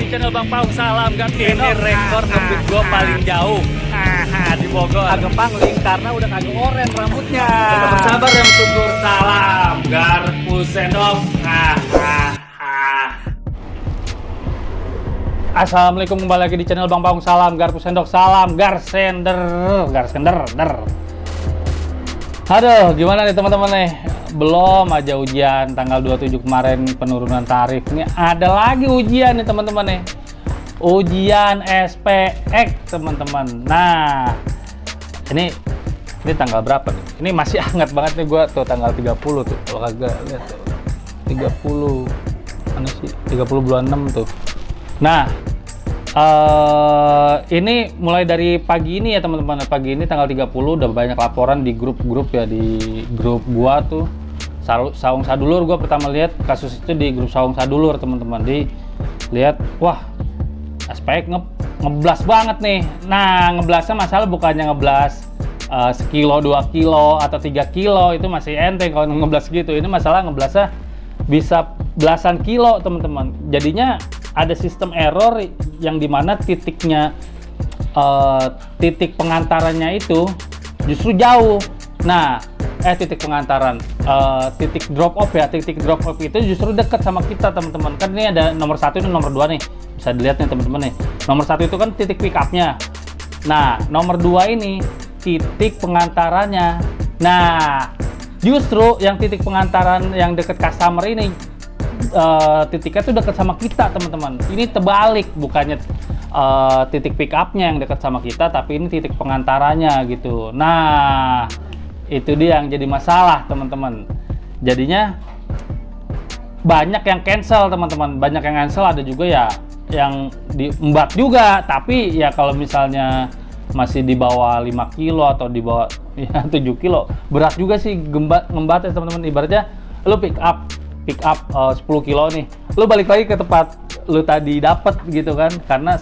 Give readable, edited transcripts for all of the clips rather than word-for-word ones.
channel Bang Paung. Salam ganti Ini rekor ngebit gua paling jauh di Bogor. Agak pangling karena udah kagak oren rambutnya. Tetap bersabar yang subur. Salam garpu sendok. Assalamualaikum, kembali lagi di channel Bang Paung. Salam garpu sendok, salam garsender. Aduh, gimana nih teman-teman nih? Belum aja ujian tanggal 27 kemarin penurunan tarif. Ini ada lagi ujian nih teman-teman nih. Ujian SPX teman-teman. Nah, ini tanggal berapa nih? Ini masih hangat banget nih gua tuh, tanggal 30 tuh. Kalau kagak lihat tuh. 30 mana sih? 30 bulan 6 tuh. Nah, ini mulai dari pagi ini ya teman-teman. Pagi ini tanggal 30 udah banyak laporan di grup-grup ya, di grup gua tuh Saung Sadulur. Gua pertama lihat kasus itu di grup Saung Sadulur teman-teman. Lihat, wah, SPX ngeblas banget nih. Nah, ngeblasnya masalah bukannya ngeblas sekilo, 2 kilo atau 3 kilo, itu masih enteng kalau ngeblas gitu. Ini masalah ngeblasnya bisa belasan kilo teman-teman. Jadinya ada sistem error yang dimana titiknya titik pengantarannya itu justru jauh. Nah, titik pengantaran, titik drop off ya, titik drop off itu justru dekat sama kita teman-teman. Kan ini ada nomor 1 dan nomor 2 nih, bisa dilihat nih teman-teman nih. Nomor 1 itu kan titik pick up-nya. Nah, nomor 2 ini titik pengantarannya. Nah, justru yang titik pengantaran yang dekat customer ini, titiknya tuh dekat sama kita teman-teman. Ini terbalik, bukannya titik pick up-nya yang dekat sama kita, tapi ini titik pengantarannya gitu. Nah, itu dia yang jadi masalah teman-teman. Jadinya banyak yang cancel teman-teman, banyak yang cancel. Ada juga ya yang diembat juga, tapi ya kalau misalnya masih di bawah 5 kilo atau di bawah ya 7 kilo, berat juga sih ngembatnya teman-teman. Ibaratnya lu pick up 10 kilo nih, lu balik lagi ke tempat lu tadi dapat gitu kan, karena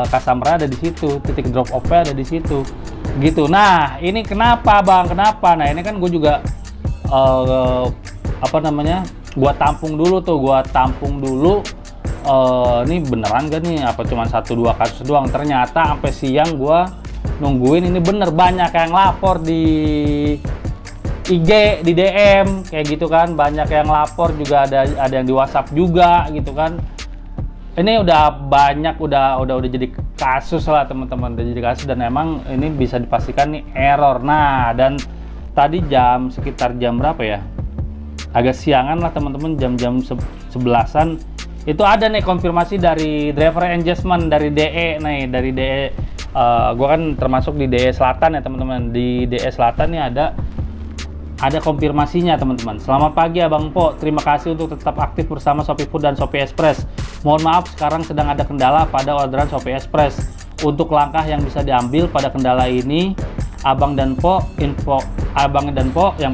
customer ada di situ, titik drop off-nya ada di situ gitu. Nah, ini kenapa Bang? Kenapa? Nah, ini kan gue juga gua tampung dulu. Ini beneran gak nih? Apa cuma 1-2 kasus doang? Ternyata sampai siang gua nungguin ini bener, banyak yang lapor di IG, di DM kayak gitu kan, banyak yang lapor juga, ada yang di WhatsApp juga gitu kan. Ini udah banyak, udah jadi kasus lah teman-teman, udah jadi kasus, dan emang ini bisa dipastikan nih error. Nah, dan tadi sekitar jam berapa ya? Agak siangan lah teman-teman, jam 11-an itu ada nih konfirmasi dari driver engagement dari DE nih, dari DE. Gua kan termasuk di DE Selatan ya teman-teman. Di DE Selatan nih ada konfirmasinya teman-teman. Selamat pagi Abang Po, terima kasih untuk tetap aktif bersama Shopee Food dan Shopee Express. Mohon maaf sekarang sedang ada kendala pada orderan Shopee Express. Untuk langkah yang bisa diambil pada kendala ini, Abang dan Po yang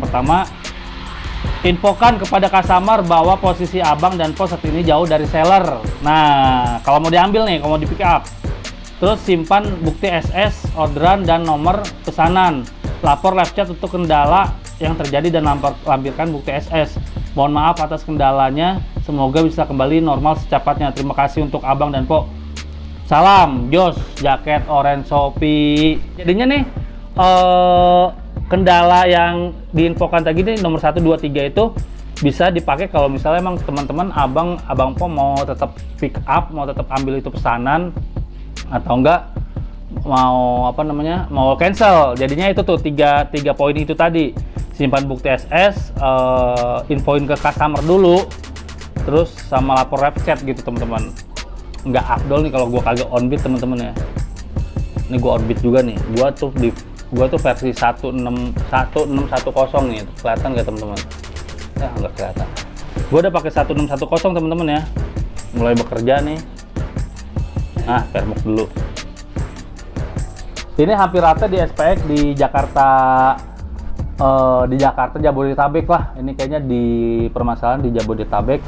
pertama, infokan kepada customer bahwa posisi Abang dan Po saat ini jauh dari seller. Nah, kalau mau diambil nih, kalau mau di pick up, terus simpan bukti SS orderan dan nomor pesanan. Lapor live chat untuk kendala yang terjadi dan lampirkan bukti SS. Mohon maaf atas kendalanya, semoga bisa kembali normal secepatnya. Terima kasih untuk Abang dan Po. Salam Jos, jaket orange Shopee. Jadinya nih kendala yang diinfokan tadi nih, nomor 1, 2, 3 itu bisa dipakai kalau misalnya emang teman-teman Abang Po mau tetap pick up, mau tetap ambil itu pesanan, atau enggak mau mau cancel. Jadinya itu tuh tiga poin itu tadi. Simpan bukti SS, infoin ke customer dulu, terus sama lapor live chat gitu teman-teman. Nggak afdol nih kalau gua kagak on beat teman-teman ya. Ini gua on beat juga nih. Gua tuh versi 1610 nih. Kelihatan nggak teman-teman? Ya nggak kelihatan. Gua udah pakai 1610 teman-teman ya. Mulai bekerja nih. Nah, permuk dulu. Ini hampir rata di SPX di Jakarta, Jabodetabek lah. Ini kayaknya di permasalahan di Jabodetabek.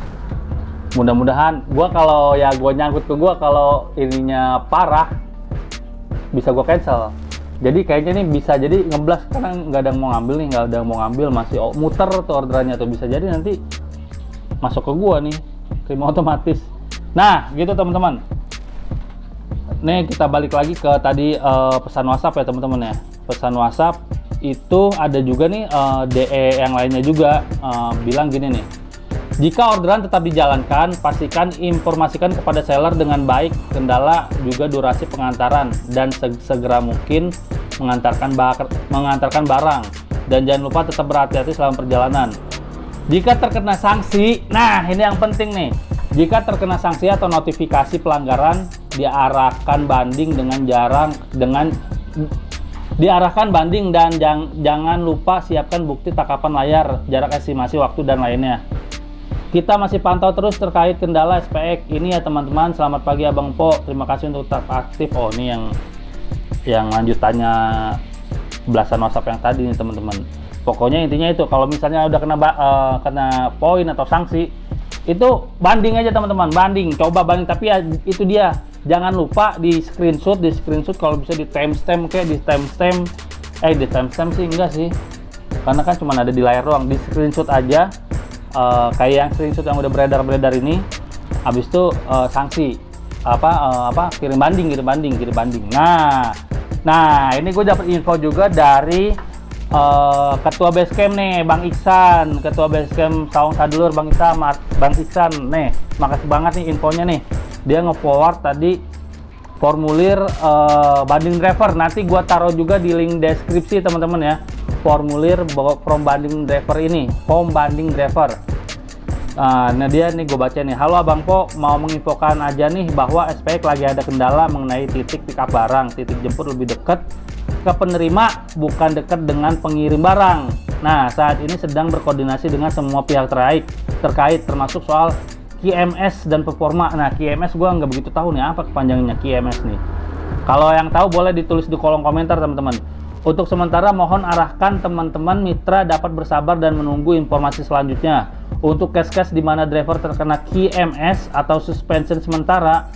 Mudah-mudahan gua nyangkut ke gua, kalau ininya parah bisa gua cancel. Jadi kayaknya nih bisa jadi ngeblas, karena nggak ada yang mau ngambil, masih muter tuh orderannya tuh. Bisa jadi nanti masuk ke gua nih, terima otomatis. Nah, gitu teman-teman. Nih kita balik lagi ke tadi pesan WhatsApp ya teman-teman ya. Pesan WhatsApp itu ada juga nih DE yang lainnya juga bilang gini nih. Jika orderan tetap dijalankan, pastikan informasikan kepada seller dengan baik kendala juga durasi pengantaran dan segera mungkin mengantarkan barang. Dan jangan lupa tetap berhati-hati selama perjalanan. Jika terkena sanksi, nah ini yang penting nih. Jika terkena sanksi atau notifikasi pelanggaran, diarahkan banding dan jangan lupa siapkan bukti takapan layar, jarak estimasi waktu dan lainnya. Kita masih pantau terus terkait kendala SPX ini ya teman-teman. Selamat pagi Abang Po, terima kasih untuk tetap aktif. Oh ini yang lanjutannya belasan WhatsApp yang tadi nih teman-teman. Pokoknya intinya itu, kalau misalnya udah kena poin atau sanksi, itu banding aja teman-teman, coba banding. Tapi ya itu dia, jangan lupa di screenshot kalau bisa di timestamp sih enggak sih, karena kan cuma ada di layar doang. Di screenshot aja, kayak yang screenshot yang udah beredar ini, habis itu sanksi kirim banding. Nah ini gue dapat info juga dari Ketua Basecamp nih, Bang Iksan, Ketua Basecamp Saung Sadulur, Bang Iksan nih, makasih banget nih infonya nih. Dia nge-forward tadi formulir banding driver. Nanti gua taruh juga di link deskripsi teman-teman ya. Formulir pom banding driver. Nah dia nih gue baca nih. Halo Abang Po, mau menginfokan aja nih bahwa SPX lagi ada kendala mengenai titik pick up barang. Titik jemput lebih dekat ke penerima, bukan dekat dengan pengirim barang. Nah saat ini sedang berkoordinasi dengan semua pihak terkait termasuk soal QMS dan performa. Nah QMS gue nggak begitu tahu nih apa kepanjangannya QMS nih. Kalau yang tahu boleh ditulis di kolom komentar teman-teman. Untuk sementara mohon arahkan teman-teman mitra dapat bersabar dan menunggu informasi selanjutnya. Untuk case-case di mana driver terkena QMS atau suspension sementara,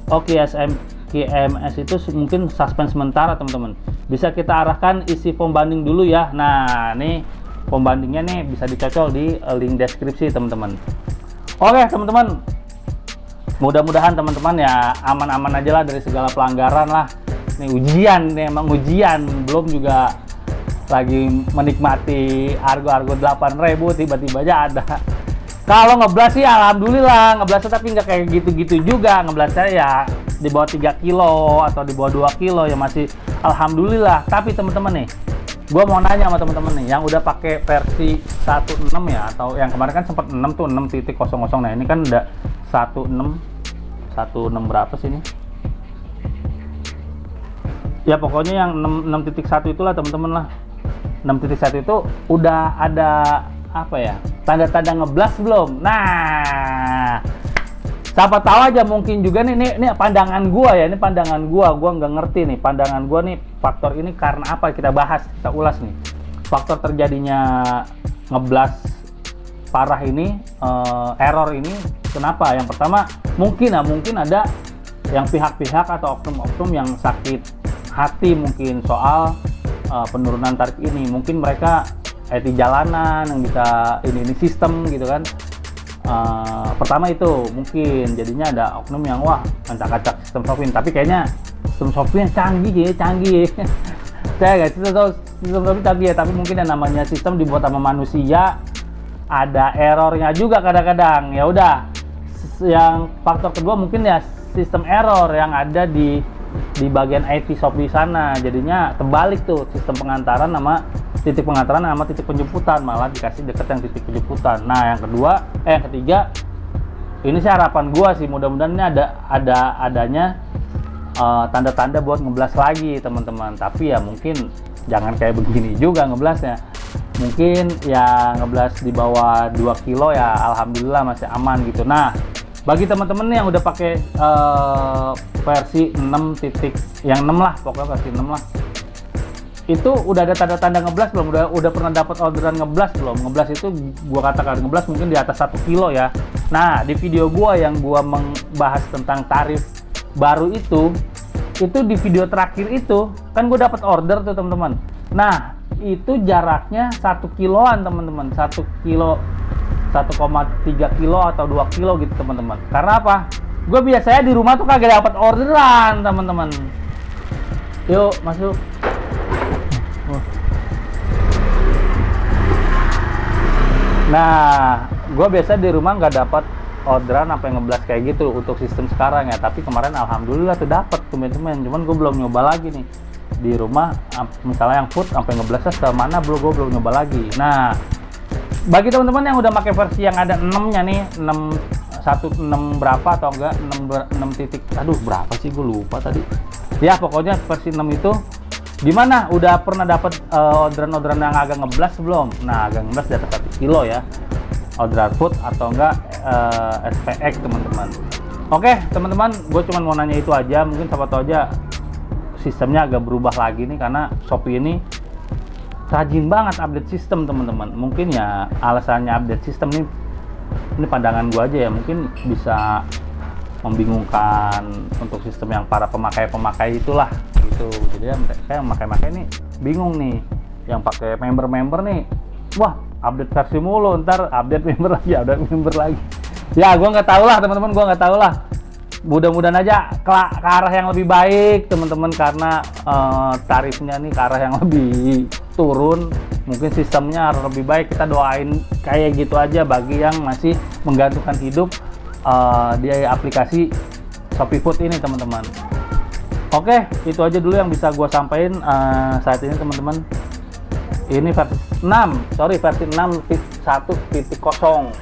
QMS itu mungkin suspend sementara teman-teman. Bisa kita arahkan isi form banding dulu ya. Nah nih form bandingnya nih bisa dicocol di link deskripsi teman-teman. Oke teman-teman, mudah-mudahan teman-teman ya aman-aman aja lah dari segala pelanggaran lah. Nih ujian nih, emang ujian, belum juga lagi menikmati argo 8.000 tiba-tiba aja ada. Kalau ngeblas sih alhamdulillah ngeblasnya, tapi nggak kayak gitu-gitu juga. Ngeblasnya ya di bawah 3 kilo atau di bawah 2 kilo ya masih alhamdulillah. Tapi teman-teman nih, gue mau nanya sama teman-teman nih yang udah pakai versi 16 ya, atau yang kemarin kan sempat 6 tuh 6.00. Nah ini kan udah 16 berapa sih ini? Ya pokoknya yang 6.1 itulah teman-teman lah. 6.1 itu udah ada apa ya, tanda-tanda ngeblas belum? Nah siapa tahu aja mungkin juga nih, ini pandangan gua ya, ini pandangan gua nggak ngerti nih, pandangan gua nih faktor ini karena apa, kita bahas, kita ulas nih faktor terjadinya ngeblas parah ini, error ini kenapa. Yang pertama mungkin ada yang pihak-pihak atau oknum-oknum yang sakit hati mungkin soal penurunan tarif ini. Mungkin mereka di jalanan yang bisa ini sistem gitu kan. Pertama itu mungkin jadinya ada oknum yang wah acak-acak sistem Shopee, tapi kayaknya sistem Shopee canggih. Saya nggak tahu sistem Shopee canggih ya, tapi mungkin yang namanya sistem dibuat sama manusia, ada errornya juga kadang-kadang. Ya udah, yang faktor kedua mungkin ya sistem error yang ada di bagian IT Shopee sana, jadinya terbalik tuh sistem pengantaran sama titik pengantaran sama titik penjemputan, malah dikasih deket yang titik penjemputan. Nah yang ketiga ini sih harapan gua sih, mudah-mudahan ini adanya tanda-tanda buat ngeblas lagi teman-teman. Tapi ya mungkin jangan kayak begini juga ngeblasnya, mungkin ya ngeblas di bawah 2 kilo ya alhamdulillah masih aman gitu. Nah bagi teman-teman yang udah pakai versi 6 lah, pokoknya versi 6 lah, itu udah ada tanda-tanda ngeblas belum? Udah pernah dapat orderan ngeblas belum? Ngeblas itu gua katakan ngeblas mungkin di atas 1 kilo ya. Nah di video gua yang gua membahas tentang tarif baru itu di video terakhir itu kan gua dapat order tuh teman-teman. Nah itu jaraknya 1 kiloan teman-teman, 1 kilo 1,3 kilo atau 2 kilo gitu teman-teman. Karena apa? Gue biasanya di rumah tuh kagak dapat orderan teman-teman. Yuk masuk. Nah, gue biasa di rumah nggak dapat orderan sampai ngeblas kayak gitu untuk sistem sekarang ya. Tapi kemarin alhamdulillah tuh dapat teman-teman. Cuman gue belum nyoba lagi nih di rumah. Misalnya yang food sampai ngeblasnya semana gue belum nyoba lagi. Nah, bagi teman-teman yang udah pakai versi yang ada 6-nya nih, 6 berapa atau enggak 6 titik. Aduh berapa sih gue lupa tadi. Ya pokoknya versi 6 itu gimana? Udah pernah dapat orderan-orderan yang agak ngeblas belum? Nah, agak ngeblas di atas 1 kilo ya. Orderan food atau enggak SPX teman-teman. Oke, teman-teman, gue cuma mau nanya itu aja. Mungkin siapa tahu aja sistemnya agak berubah lagi nih karena Shopee ini rajin banget update sistem teman-teman. Mungkin ya alasannya update sistem nih, ini pandangan gue aja ya, mungkin bisa membingungkan untuk sistem yang para pemakai itulah gitu. Jadi ya saya yang pakai ini bingung nih, yang pakai member nih, wah update versi mulu, ntar update member lagi. Ya gue nggak tahu lah teman-teman, gue nggak tahu lah. Mudah-mudahan aja ke arah yang lebih baik teman-teman, karena tarifnya nih ke arah yang lebih turun, mungkin sistemnya harus lebih baik. Kita doain kayak gitu aja bagi yang masih menggantungkan hidup di aplikasi Shopee Food ini teman-teman. Oke, itu aja dulu yang bisa gue sampaikan saat ini teman-teman. Ini versi 6.1.0.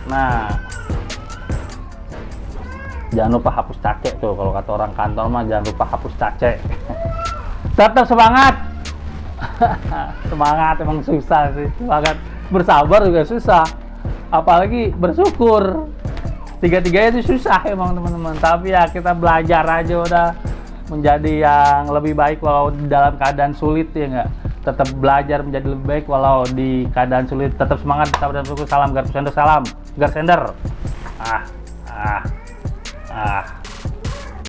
Nah, jangan lupa hapus cacek tuh, kalau kata orang kantor mah jangan lupa hapus cacek. Tetap semangat. Semangat emang susah sih, semangat bersabar juga susah, apalagi bersyukur. Tiga-tiganya itu susah emang teman-teman, tapi ya kita belajar aja udah menjadi yang lebih baik walau dalam keadaan sulit ya enggak. Tetap belajar menjadi lebih baik walau di keadaan sulit. Tetap semangat, sabar dan syukur. Salam Garsender, salam Garsender.